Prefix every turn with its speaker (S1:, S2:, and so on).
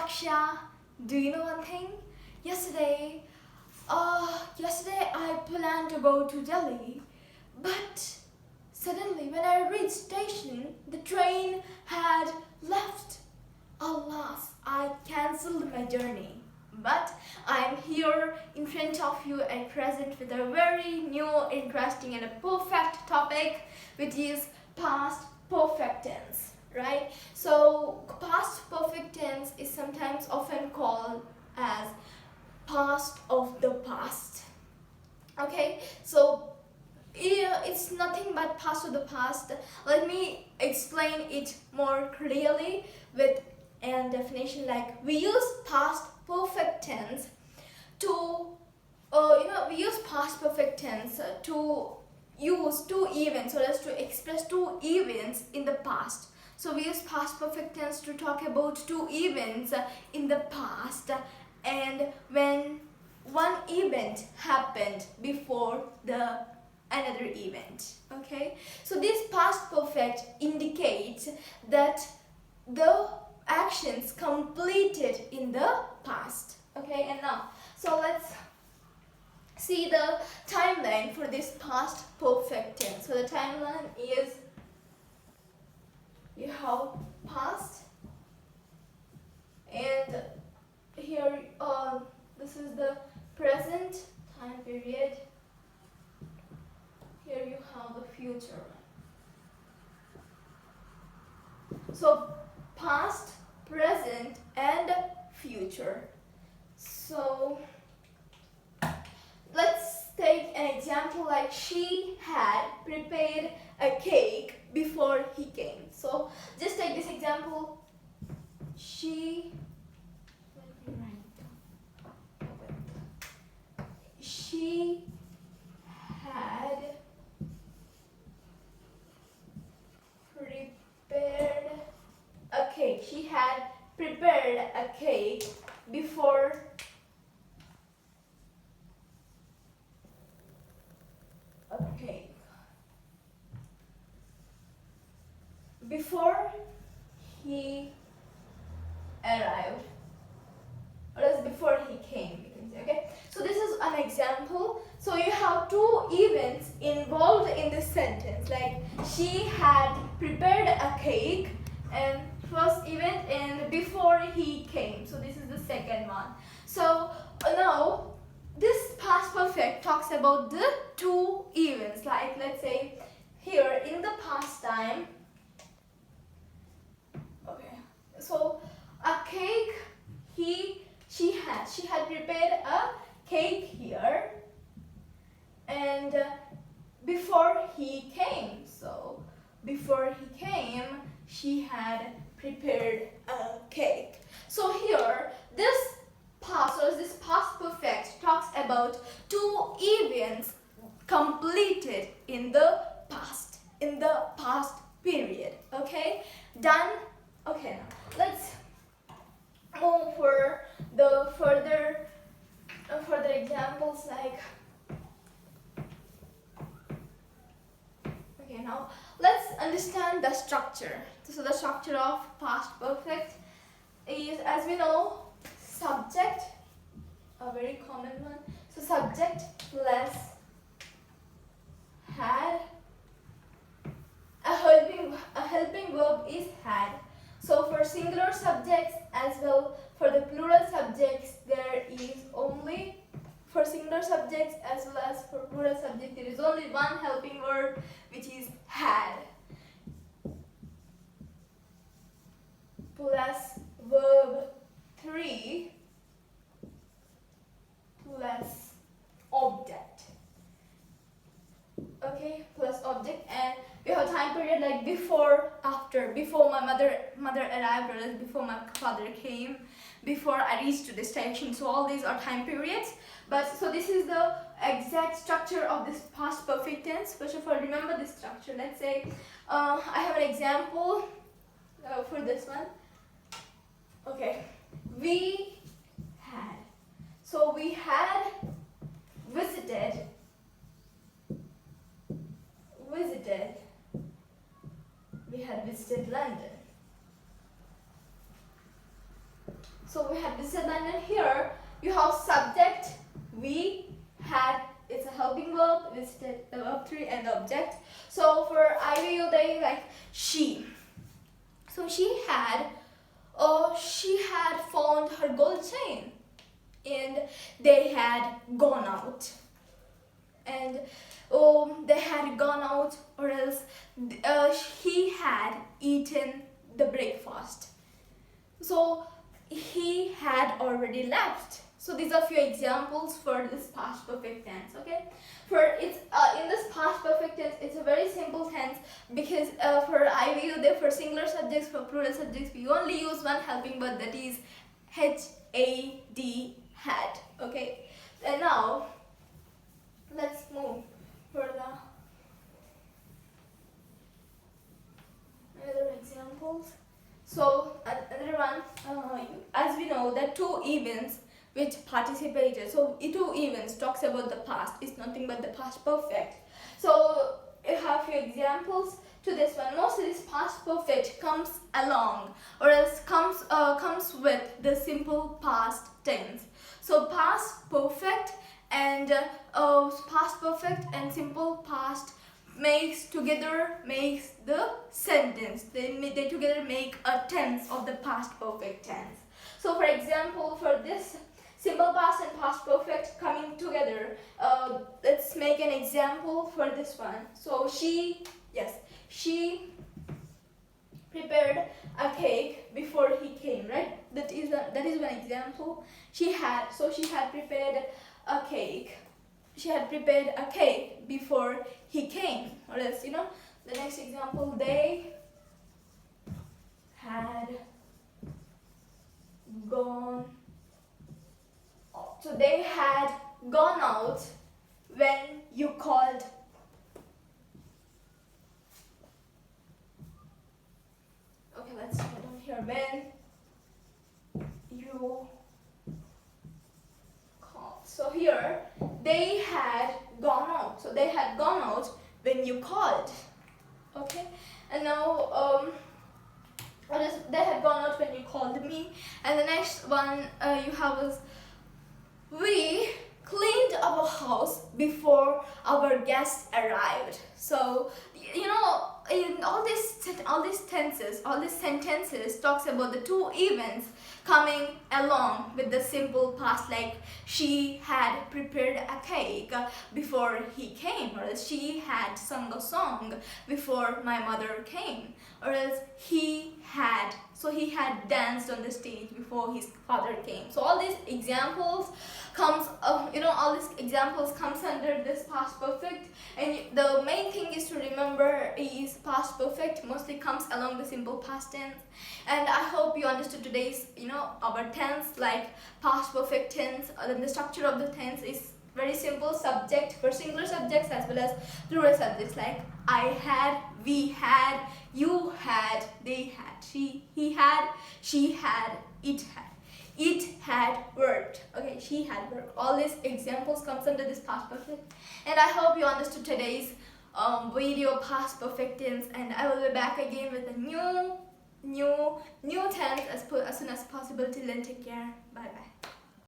S1: Daksha, do you know one thing? Yesterday I planned to go to Delhi, but suddenly when I reached station, the train had left. Alas, I cancelled my journey. But I'm here in front of you at present with a very new, interesting and a perfect topic, which is past perfect tense, right? So past perfect tense is sometimes often called as past of the past. Okay, so it's nothing but past of the past. Let me explain it more clearly with a definition. Like, we use past perfect tense to we use past perfect tense to use two events, or as to express two events in the past. So we use past perfect tense to talk about two events in the past, and when one event happened before the another event. Okay, so this past perfect indicates that the actions completed in the past. Okay, and now, so let's see the timeline for this past perfect tense. So the timeline is, you have past, and here this is the present time period. Here you have the future. So past, present and future. So let's take an example, like, she had prepared a cake before he came. So just take this example. She had prepared a cake. She had prepared a cake before he arrived, or else before he came, you can say. Okay, so this is an example. So you have two events involved in this sentence, like she had prepared a cake and first event, and before he came, so this is the second one. So now this past perfect talks about the two events, like, let's say here in the past time. Okay, so a cake, she had prepared a cake here, and before he came, so before he came, she had prepared a cake. So here this past, or this past perfect, talks about two events completed in the past period. Okay, done. Okay, now let's move for the further examples. Like, okay, now let's understand the structure. So the structure of past perfect is, as we know, subject, a very common one. So subject plus had. A helping verb is had. So for singular subjects as well for the plural subjects, there is only, for singular subjects as well as for plural subjects, there is only one helping verb, which is had, plus verb 3 plus object. Okay, plus object, and we have time period like before, after, before my mother arrived, or else before my father came, before I reached to this station. So all these are time periods. But so this is the exact structure of this past perfect tense. First of all, remember this structure. Let's say I have an example for this one. Okay, we had. So we had visited. We had visited London. So we have visited, and then here you have subject, we had, it's a helping verb, visited, the verb 3 and the object. So for I, we, you, they, like she. So she had found her gold chain and they had gone out. And they had gone out, or else he had eaten the breakfast. So he had already left. So these are few examples for this past perfect tense. Okay, for it's in this past perfect tense, it's a very simple tense because for I, we, you, they, for singular subjects, for plural subjects, we only use one helping verb, that is had. Okay, and now let's move for the other examples. So another one, as we know, that two events which participated. So two events talks about the past. It's nothing but the past perfect. So you have few examples to this one. Mostly this past perfect comes along, or else comes with the simple past tense. So past perfect and simple past makes the sentence. They together make a tense of the past perfect tense. So for example, for this simple past and past perfect coming together, let's make an example for this one. So she prepared a cake before he came, right? That is one example. She had prepared a cake. She had prepared a cake before he came. Or else, the next example, they had gone out. So they had gone out when you called. Okay, let's start on here. When you called. So here, they had gone out. So they had gone out when you called. Okay, and now they had gone out when you called me. And the next one you have is, we cleaned our house before our guests arrived. So in all these sentences talks about the two events coming along with the simple past, like she had prepared a cake before he came, or else she had sung a song before my mother came, or else he had danced on the stage before his father came. So all these examples comes under this past perfect, and the main thing is to remember is past perfect mostly comes along the simple past tense. And I hope you understood today's our tense, like past perfect tense. Then the structure of the tense is very simple: subject for singular subjects as well as plural subjects, like I had, we had, you had, they had, he had, she had, it had worked. Okay, she had worked. All these examples comes under this past perfect. And I hope you understood today's video past perfect tense, and I will be back again with a new tense as soon as possible. Till then, take care. Bye bye.